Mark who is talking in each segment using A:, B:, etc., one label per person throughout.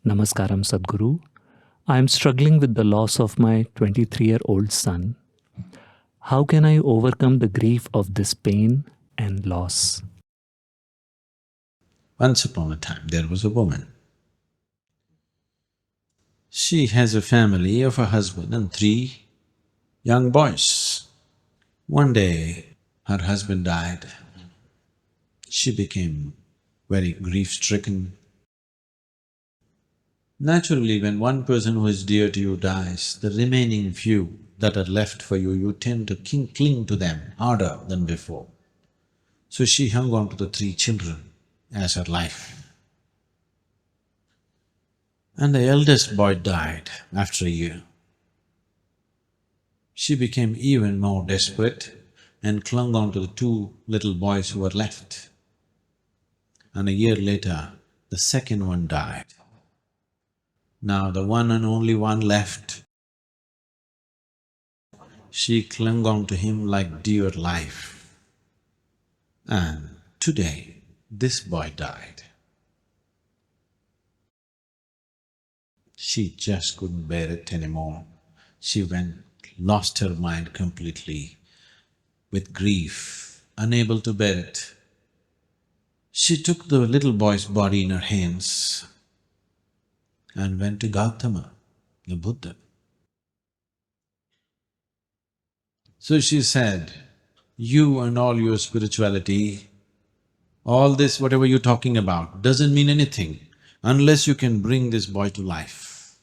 A: Namaskaram Sadhguru. I am struggling with the loss of my 23-year-old son. How can I overcome the grief of this pain and loss?
B: Once upon a time, there was a woman. She has a family of a husband and 3 young boys. One day, her husband died. She became very grief-stricken. Naturally, when one person who is dear to you dies, the remaining few that are left for you, you tend to cling to them harder than before. So she hung on to the 3 children as her life. And the eldest boy died after a year. She became even more desperate and clung on to the 2 little boys who were left. And a year later, the second one died. Now the one and only one left, she clung on to him like dear life. And today, this boy died. She just couldn't bear it anymore. She lost her mind completely with grief, unable to bear it. She took the little boy's body in her hands and went to Gautama, the Buddha. So she said, "You and all your spirituality, all this whatever you're talking about doesn't mean anything unless you can bring this boy to life.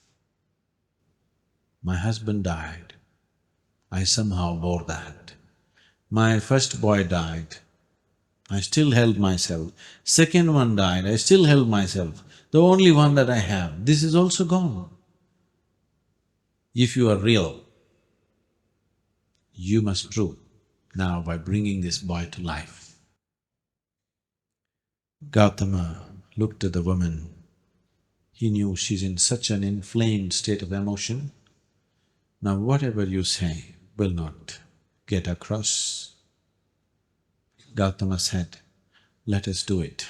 B: My husband died, I somehow bore that. My first boy died, I still held myself. Second one died, I still held myself. The only one that I have, this is also gone. If you are real, you must prove now by bringing this boy to life." Gautama looked at the woman. He knew she's in such an inflamed state of emotion. Now whatever you say will not get across. Gautama said, "Let us do it."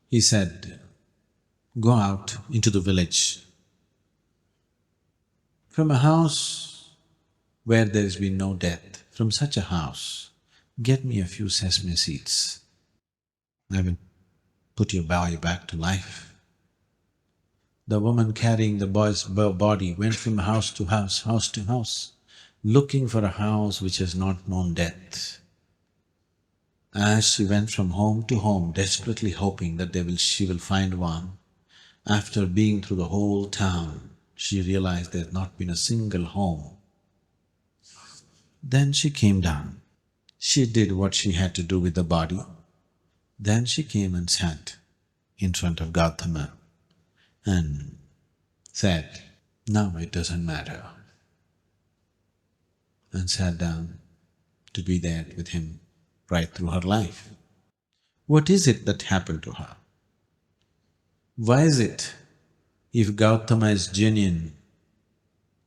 B: He said, "Go out into the village. From a house where there's been no death, from such a house, get me a few sesame seeds. I will put your boy back to life." The woman carrying the boy's body went from house to house, looking for a house which has not known death. As she went from home to home, desperately hoping that she will find one, after being through the whole town, she realized there had not been a single home. Then she came down. She did what she had to do with the body. Then she came and sat in front of Gautama and said, "Now it doesn't matter," and sat down to be there with him right through her life. What is it that happened to her? Why is it, if Gautama is genuine,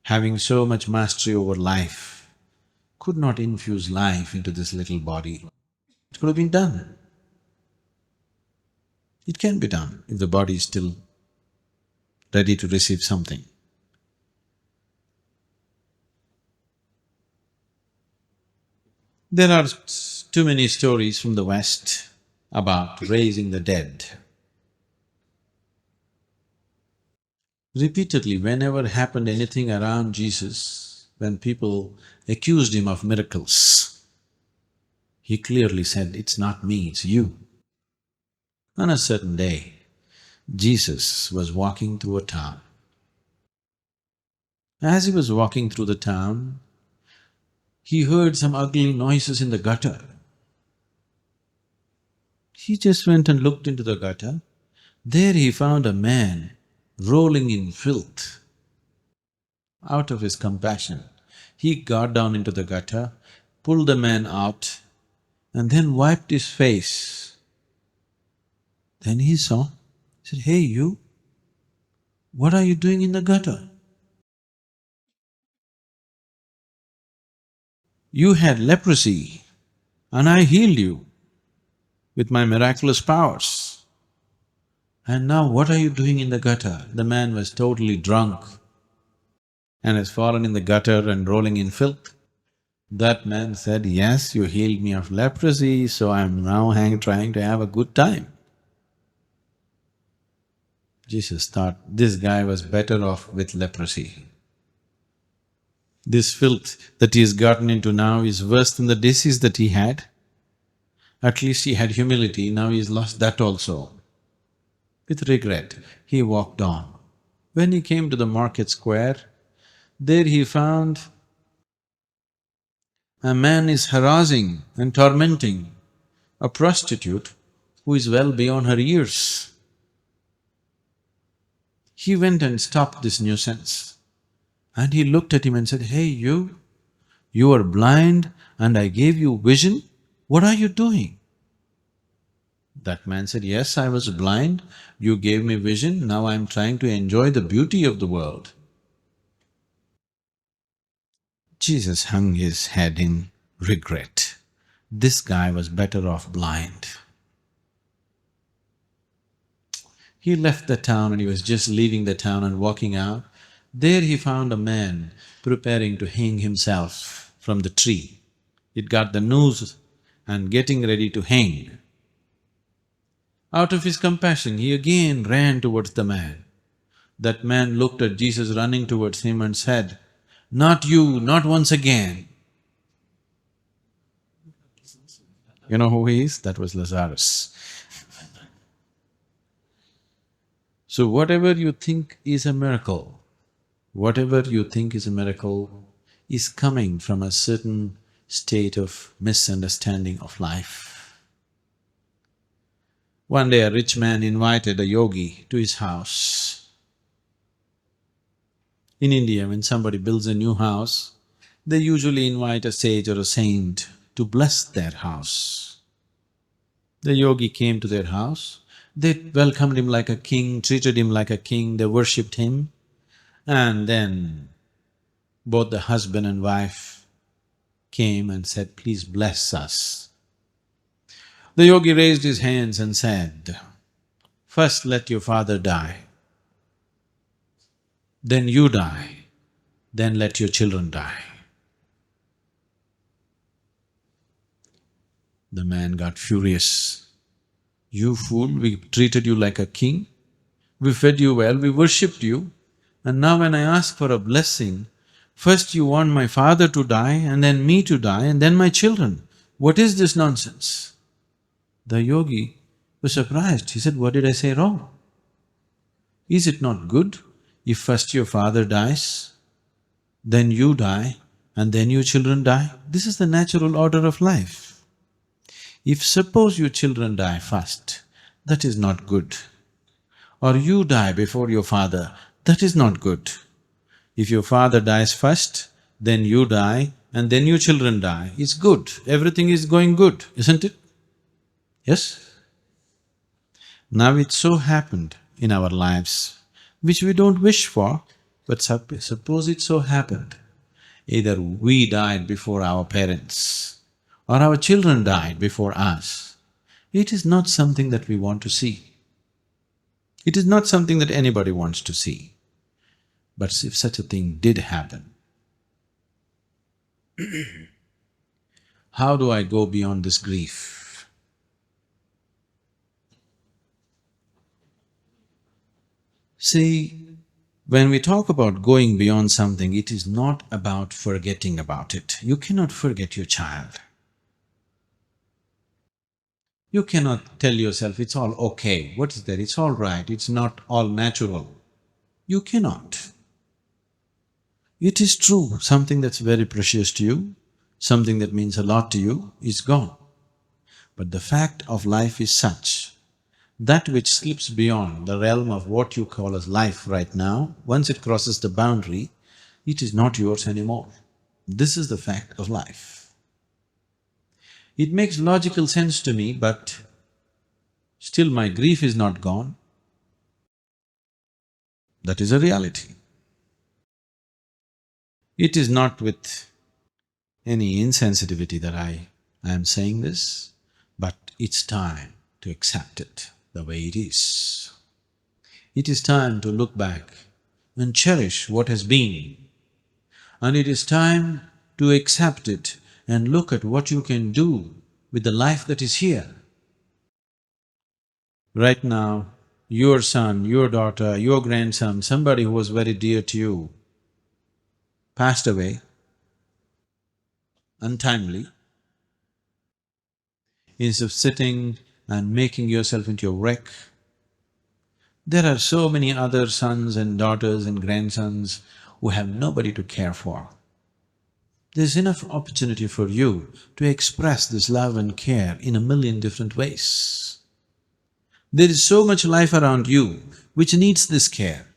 B: having so much mastery over life, could not infuse life into this little body? It could have been done. It can be done if the body is still ready to receive something. There are too many stories from the West about raising the dead. Repeatedly, whenever happened anything around Jesus, when people accused him of miracles, he clearly said, "It's not me, it's you." On a certain day, Jesus was walking through a town. As he was walking through the town, he heard some ugly noises in the gutter. He just went and looked into the gutter. There he found a man rolling in filth. Out of his compassion, he got down into the gutter, pulled the man out, and then wiped his face. Then he saw, he said, "Hey you, what are you doing in the gutter? You had leprosy and I healed you. with my miraculous powers. And now what are you doing in the gutter? The man was totally drunk and has fallen in the gutter and rolling in filth. That man said, yes, you healed me of leprosy, so I'm now trying to have a good time. Jesus thought this guy was better off with leprosy. This filth that he's gotten into now is worse than the disease that he had. At least he had humility, now he's lost that also. With regret, he walked on. When he came to the market square, there he found a man is harassing and tormenting a prostitute who is well beyond her years. He went and stopped this nuisance and he looked at him and said, hey you are blind and I gave you vision, what are you doing? That man said, yes, I was blind, you gave me vision, now I'm trying to enjoy the beauty of the world. Jesus hung his head in regret. This guy was better off blind. He left the town and he was just leaving the town and walking out. There he found a man preparing to hang himself from the tree. It got the noose and getting ready to hang. Out of his compassion, he again ran towards the man. That man looked at Jesus running towards him and said, not you, not once again. You know who he is? That was Lazarus. So whatever you think is a miracle, whatever you think is a miracle is coming from a certain state of misunderstanding of life. One day a rich man invited a yogi to his house. In India, when somebody builds a new house, they usually invite a sage or a saint to bless their house. The yogi came to their house, they welcomed him like a king, treated him like a king, they worshipped him, and then both the husband and wife came and said, please bless us. The yogi raised his hands and said, first let your father die, then you die, then let your children die. The man got furious. You fool, we treated you like a king, we fed you well, we worshipped you, and now when I ask for a blessing, first you want my father to die and then me to die and then my children. What is this nonsense? The yogi was surprised. He said, what did I say wrong? Is it not good if first your father dies, then you die, and then your children die? This is the natural order of life. If suppose your children die first, that is not good. Or you die before your father, that is not good. If your father dies first, then you die, and then your children die, it's good. Everything is going good, isn't it? Yes? Now it so happened in our lives, which we don't wish for, but suppose it so happened, either we died before our parents or our children died before us, it is not something that we want to see. It is not something that anybody wants to see. But if such a thing did happen, how do I go beyond this grief? See, when we talk about going beyond something, it is not about forgetting about it. You cannot forget your child. You cannot tell yourself, it's all okay. What is that? It's all right, it's not all natural. You cannot. It is true, something that's very precious to you, something that means a lot to you is gone. But the fact of life is such, that which slips beyond the realm of what you call as life right now, once it crosses the boundary, it is not yours anymore. This is the fact of life. It makes logical sense to me, but still my grief is not gone. That is a reality. It is not with any insensitivity that I am saying this, but it's time to accept it the way it is. It is time to look back and cherish what has been. And it is time to accept it and look at what you can do with the life that is here. Right now, your son, your daughter, your grandson, somebody who was very dear to you, passed away untimely. Instead of sitting and making yourself into a wreck, there are so many other sons and daughters and grandsons who have nobody to care for. There's enough opportunity for you to express this love and care in a million different ways. There is so much life around you which needs this care,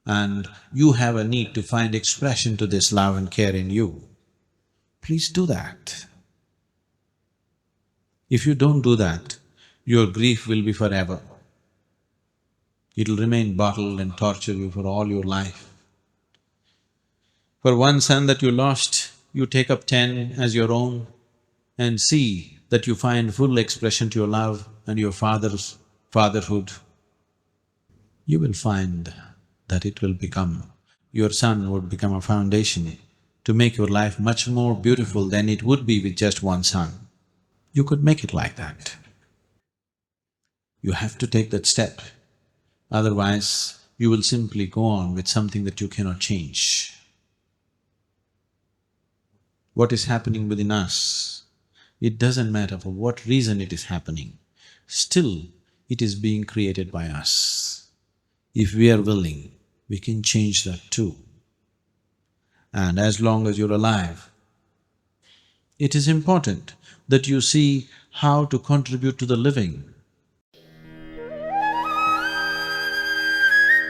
B: and you have a need to find expression to this love and care in you. Please do that. If you don't do that, your grief will be forever. It'll remain bottled and torture you for all your life. For one son that you lost, you take up 10 as your own and see that you find full expression to your love and your father's fatherhood. You will find that it will become… your son would become a foundation to make your life much more beautiful than it would be with just one son. You could make it like that. You have to take that step, otherwise you will simply go on with something that you cannot change. What is happening within us, it doesn't matter for what reason it is happening, still it is being created by us. If we are willing, we can change that too. And as long as you're alive, it is important that you see how to contribute to the living